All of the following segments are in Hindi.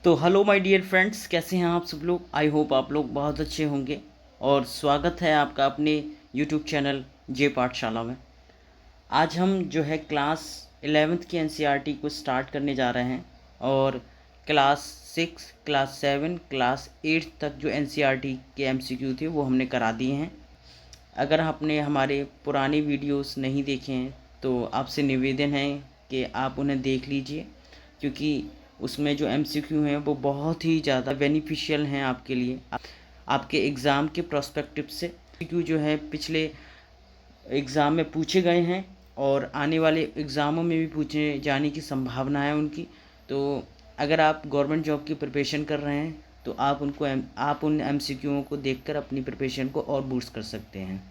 तो हेलो माय डियर फ्रेंड्स, कैसे हैं आप सब लोग। आई होप आप लोग बहुत अच्छे होंगे और स्वागत है आपका अपने यूट्यूब चैनल जे पाठशाला में। आज हम जो है क्लास 11th की एनसीईआरटी को स्टार्ट करने जा रहे हैं और क्लास 6, क्लास 7, क्लास 8 तक जो एनसीईआरटी के एमसीक्यू थे वो हमने करा दिए हैं। अगर आपने हमारे पुराने वीडियोस नहीं देखे हैं तो आपसे निवेदन है कि आप उन्हें देख लीजिए, क्योंकि उसमें जो एमसीक्यू हैं वो बहुत ही ज़्यादा बेनिफिशियल हैं आपके लिए, आपके एग्ज़ाम के प्रोस्पेक्टिव से। एमसीक्यू जो है पिछले एग्ज़ाम में पूछे गए हैं और आने वाले एग्ज़ामों में भी पूछे जाने की संभावना है उनकी। तो अगर आप गवर्नमेंट जॉब की प्रिपरेशन कर रहे हैं तो आप उन एमसीक्यूओं को देखकर अपनी प्रिपरेशन को और बूस्ट कर सकते हैं।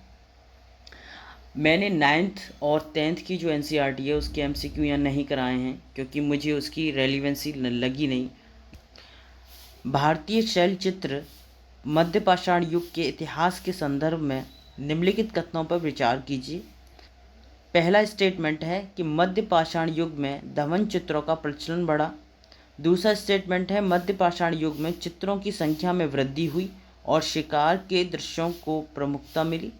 मैंने 9th और 10th की जो एनसीईआरटी है उसके एमसीक्यू यहाँ नहीं कराए हैं क्योंकि मुझे उसकी रेलिवेंसी लगी नहीं। भारतीय शैलचित्र मध्य पाषाण युग के इतिहास के संदर्भ में निम्नलिखित कथनों पर विचार कीजिए। पहला स्टेटमेंट है कि मध्य पाषाण युग में धवन चित्रों का प्रचलन बढ़ा। दूसरा स्टेटमेंट है मध्य पाषाण युग में चित्रों की संख्या में वृद्धि हुई और शिकार के दृश्यों को प्रमुखता मिली।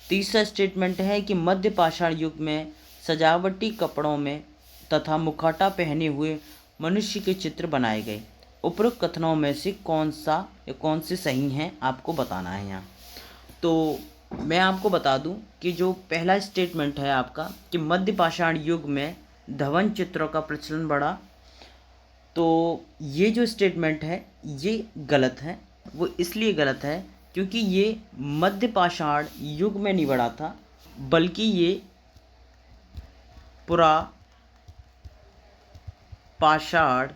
तीसरा स्टेटमेंट है कि मध्य पाषाण युग में सजावटी कपड़ों में तथा मुखौटा पहने हुए मनुष्य के चित्र बनाए गए। उपरोक्त कथनों में से कौन से सही हैं आपको बताना है यहाँ। तो मैं आपको बता दूं कि जो पहला स्टेटमेंट है आपका कि मध्य पाषाण युग में धवन चित्रों का प्रचलन बढ़ा, तो ये जो स्टेटमेंट है ये गलत है। वो इसलिए गलत है क्योंकि ये मध्य पाषाण युग में नहीं बढ़ा था, बल्कि ये पुरा पाषाण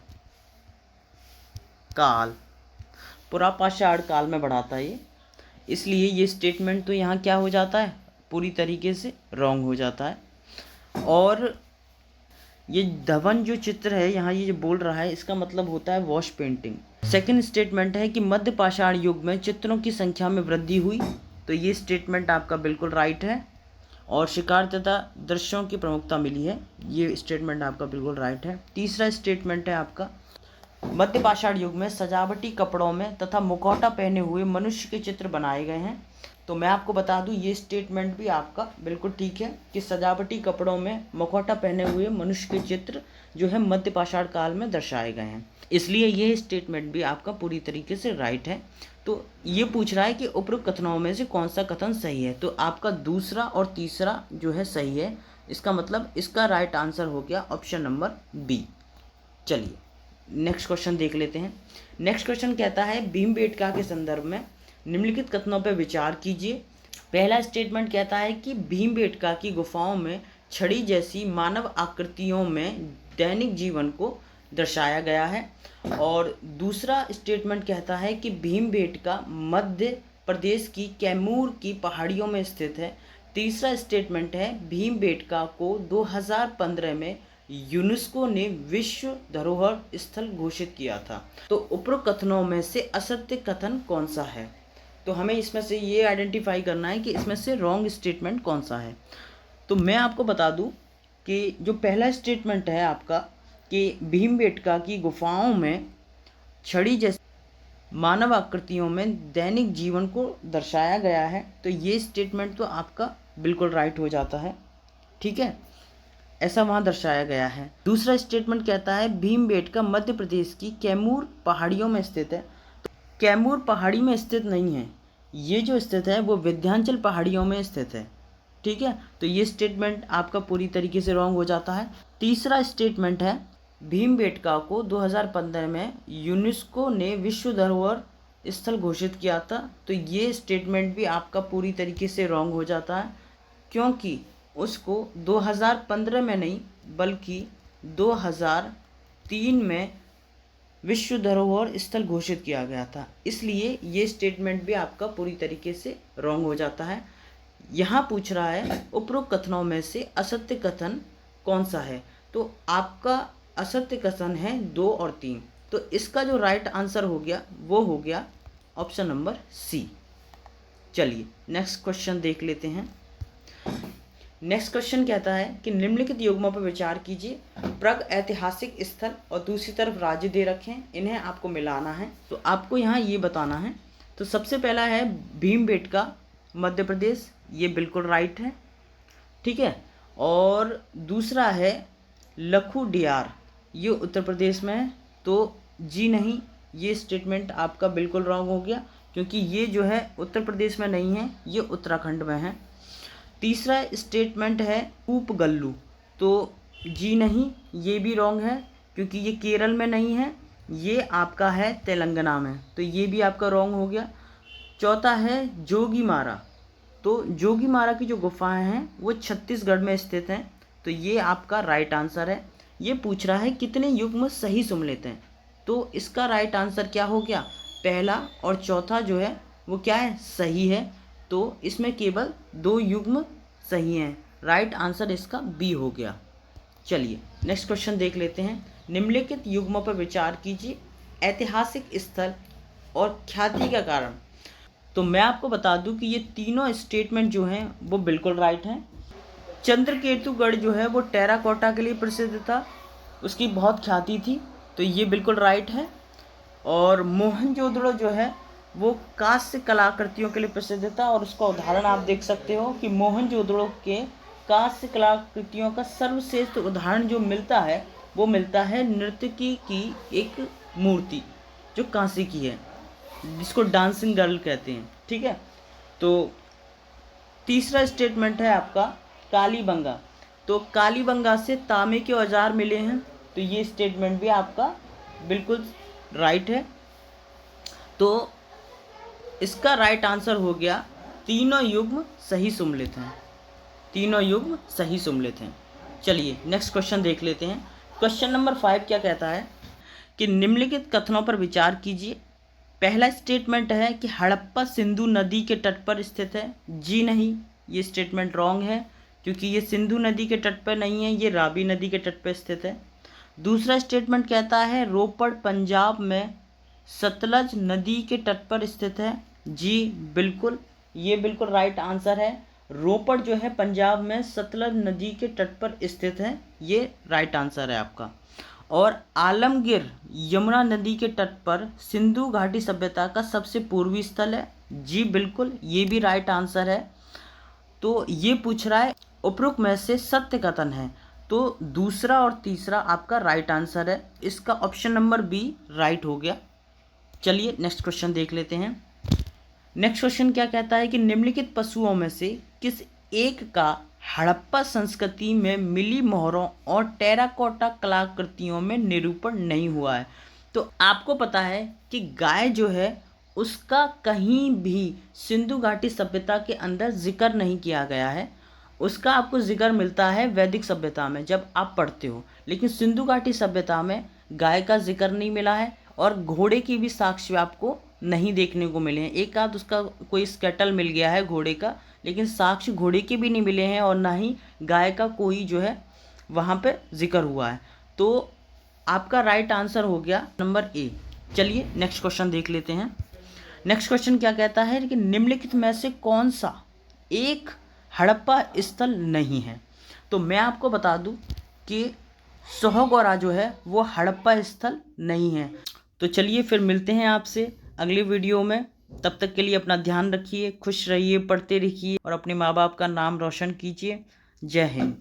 काल में बढ़ा था ये। इसलिए ये स्टेटमेंट तो यहाँ क्या हो जाता है, पूरी तरीके से रॉन्ग हो जाता है। और ये धवन जो चित्र है यहाँ ये जो बोल रहा है इसका मतलब होता है वॉश पेंटिंग। सेकंड स्टेटमेंट है कि मध्य पाषाण युग में चित्रों की संख्या में वृद्धि हुई, तो ये स्टेटमेंट आपका बिल्कुल राइट है। और शिकार तथा दृश्यों की प्रमुखता मिली है, ये स्टेटमेंट आपका बिल्कुल राइट है। तीसरा स्टेटमेंट है आपका मध्य पाषाण युग में सजावटी कपड़ों में तथा मुखौटा पहने हुए मनुष्य के चित्र बनाए गए हैं। तो मैं आपको बता दूं ये स्टेटमेंट भी आपका बिल्कुल ठीक है कि सजावटी कपड़ों में मुखौटा पहने हुए मनुष्य के चित्र जो है मध्य पाषाण काल में दर्शाए गए हैं, इसलिए ये स्टेटमेंट भी आपका पूरी तरीके से राइट है। तो ये पूछ रहा है कि उपरोक्त कथनों में से कौन सा कथन सही है, तो आपका दूसरा और तीसरा जो है सही है। इसका मतलब इसका राइट आंसर हो गया ऑप्शन नंबर बी। चलिए नेक्स्ट क्वेश्चन देख लेते हैं। नेक्स्ट क्वेश्चन कहता है भीमबेटका के संदर्भ में निम्नलिखित कथनों पर विचार कीजिए। पहला स्टेटमेंट कहता है कि भीमबेटका की गुफाओं में छड़ी जैसी मानव आकृतियों में दैनिक जीवन को दर्शाया गया है। और दूसरा स्टेटमेंट कहता है कि भीमबेटका मध्य प्रदेश की कैमूर की पहाड़ियों में स्थित है। तीसरा स्टेटमेंट है भीमबेटका को 2015 में यूनेस्को ने विश्व धरोहर स्थल घोषित किया था। तो उपरोक्त कथनों में से असत्य कथन कौन सा है, तो हमें इसमें से ये आइडेंटिफाई करना है कि इसमें से रॉन्ग स्टेटमेंट कौन सा है। तो मैं आपको बता दूं कि जो पहला स्टेटमेंट है आपका कि भीमबेटका की गुफाओं में छड़ी जैसी मानव आकृतियों में दैनिक जीवन को दर्शाया गया है, तो ये स्टेटमेंट तो आपका बिल्कुल राइट हो जाता है, ठीक है, ऐसा वहाँ दर्शाया गया है। दूसरा स्टेटमेंट कहता है भीमबेटका मध्य प्रदेश की कैमूर पहाड़ियों में स्थित है। तो कैमूर पहाड़ी में स्थित नहीं है, ये जो स्थित है वो विंध्याचल पहाड़ियों में स्थित है, ठीक है। तो ये स्टेटमेंट आपका पूरी तरीके से रॉन्ग हो जाता है। तीसरा स्टेटमेंट है भीमबेटका को 2015 में यूनेस्को ने विश्व धरोहर स्थल घोषित किया था, तो ये स्टेटमेंट भी आपका पूरी तरीके से रॉन्ग हो जाता है, क्योंकि उसको 2015 में नहीं बल्कि 2003 में विश्व धरोहर स्थल घोषित किया गया था, इसलिए ये स्टेटमेंट भी आपका पूरी तरीके से रॉन्ग हो जाता है। यहाँ पूछ रहा है उपरोक्त कथनों में से असत्य कथन कौन सा है, तो आपका असत्य कथन है 2 और 3, तो इसका जो राइट आंसर हो गया वो हो गया ऑप्शन नंबर सी। चलिए नेक्स्ट क्वेश्चन देख लेते हैं। नेक्स्ट क्वेश्चन कहता है कि निम्नलिखित युग्मों पर विचार कीजिए। प्राग ऐतिहासिक स्थल और दूसरी तरफ राज्य दे रखे हैं, इन्हें आपको मिलाना है। तो आपको यहाँ ये बताना है। तो सबसे पहला है भीमबेटका मध्य प्रदेश, ये बिल्कुल राइट है, ठीक है। और दूसरा है लखुडियार, ये उत्तर प्रदेश में है। तो जी नहीं, ये स्टेटमेंट आपका बिल्कुल रॉन्ग हो गया, क्योंकि ये जो है उत्तर प्रदेश में नहीं है, ये उत्तराखंड में है। तीसरा स्टेटमेंट है ऊपगल्लू, तो जी नहीं, ये भी रॉन्ग है, क्योंकि ये केरल में नहीं है, ये आपका है तेलंगाना में, तो ये भी आपका रॉन्ग हो गया। चौथा है जोगीमारा, तो जोगीमारा की जो गुफाएं हैं वो छत्तीसगढ़ में स्थित हैं, तो ये आपका राइट आंसर है। ये पूछ रहा है कितने युग्म सही सुमेलित हैं, तो इसका राइट आंसर क्या हो गया, पहला और चौथा जो है वो क्या है, सही है। तो इसमें केवल 2 युग्म सही हैं, राइट आंसर इसका बी हो गया। चलिए नेक्स्ट क्वेश्चन देख लेते हैं। निम्नलिखित युग्मों पर विचार कीजिए। ऐतिहासिक स्थल और ख्याति का कारण। तो मैं आपको बता दूं कि ये तीनों स्टेटमेंट जो हैं वो बिल्कुल राइट हैं। चंद्रकेतुगढ़ जो है वो टेराकोटा के लिए प्रसिद्ध था, उसकी बहुत ख्याति थी, तो ये बिल्कुल राइट है। और मोहनजोदड़ो जो है वो कांस्य कलाकृतियों के लिए प्रसिद्ध था, और उसका उदाहरण आप देख सकते हो कि मोहनजोदड़ो के कांस्य कलाकृतियों का सर्वश्रेष्ठ उदाहरण जो मिलता है वो मिलता है नर्तकी की एक मूर्ति जो कांस्य की है, जिसको डांसिंग गर्ल कहते हैं, ठीक है। तो तीसरा स्टेटमेंट है आपका कालीबंगा, तो कालीबंगा से तांबे के औजार मिले हैं, तो ये स्टेटमेंट भी आपका बिल्कुल राइट है। तो इसका राइट आंसर हो गया तीनों युग्म सही सुमेलित हैं, तीनों युग्म सही सुमेलित हैं। चलिए नेक्स्ट क्वेश्चन देख लेते हैं। क्वेश्चन नंबर 5 क्या कहता है कि निम्नलिखित कथनों पर विचार कीजिए। पहला स्टेटमेंट है कि हड़प्पा सिंधु नदी के तट पर स्थित है, जी नहीं, ये स्टेटमेंट रॉन्ग है, क्योंकि ये सिंधु नदी के तट पर नहीं है, ये रावी नदी के तट पर स्थित है। दूसरा स्टेटमेंट कहता है रोपड़ पंजाब में सतलज नदी के तट पर स्थित है, जी बिल्कुल, ये बिल्कुल राइट आंसर है। रोपड़ जो है पंजाब में सतलज नदी के तट पर स्थित है, ये राइट आंसर है आपका। और आलमगीर यमुना नदी के तट पर सिंधु घाटी सभ्यता का सबसे पूर्वी स्थल है, जी बिल्कुल, ये भी राइट आंसर है। तो ये पूछ रहा है उपरोक्त में से सत्य कथन है, तो दूसरा और तीसरा आपका राइट आंसर है, इसका ऑप्शन नंबर बी राइट हो गया। चलिए नेक्स्ट क्वेश्चन देख लेते हैं। नेक्स्ट क्वेश्चन क्या कहता है कि निम्नलिखित पशुओं में से किस एक का हड़प्पा संस्कृति में मिली मोहरों और टेराकोटा कलाकृतियों में निरूपण नहीं हुआ है। तो आपको पता है कि गाय जो है उसका कहीं भी सिंधु घाटी सभ्यता के अंदर जिक्र नहीं किया गया है, उसका आपको जिक्र मिलता है वैदिक सभ्यता में जब आप पढ़ते हो, लेकिन सिंधु घाटी सभ्यता में गाय का जिक्र नहीं मिला है, और घोड़े की भी साक्ष्य आपको नहीं देखने को मिले हैं। एक आध उसका कोई स्केटल मिल गया है घोड़े का, लेकिन साक्ष्य घोड़े के भी नहीं मिले हैं, और ना ही गाय का कोई जो है वहाँ पे जिक्र हुआ है। तो आपका राइट आंसर हो गया नंबर ए। चलिए नेक्स्ट क्वेश्चन देख लेते हैं। नेक्स्ट क्वेश्चन क्या कहता है कि निम्नलिखित में से कौन सा एक हड़प्पा स्थल नहीं है। तो मैं आपको बता दूं कि सोहगौरा जो है वो हड़प्पा स्थल नहीं है। तो चलिए फिर मिलते हैं आपसे अगली वीडियो में, तब तक के लिए अपना ध्यान रखिए, खुश रहिए, पढ़ते रहिए और अपने माँ बाप का नाम रोशन कीजिए। जय हिंद।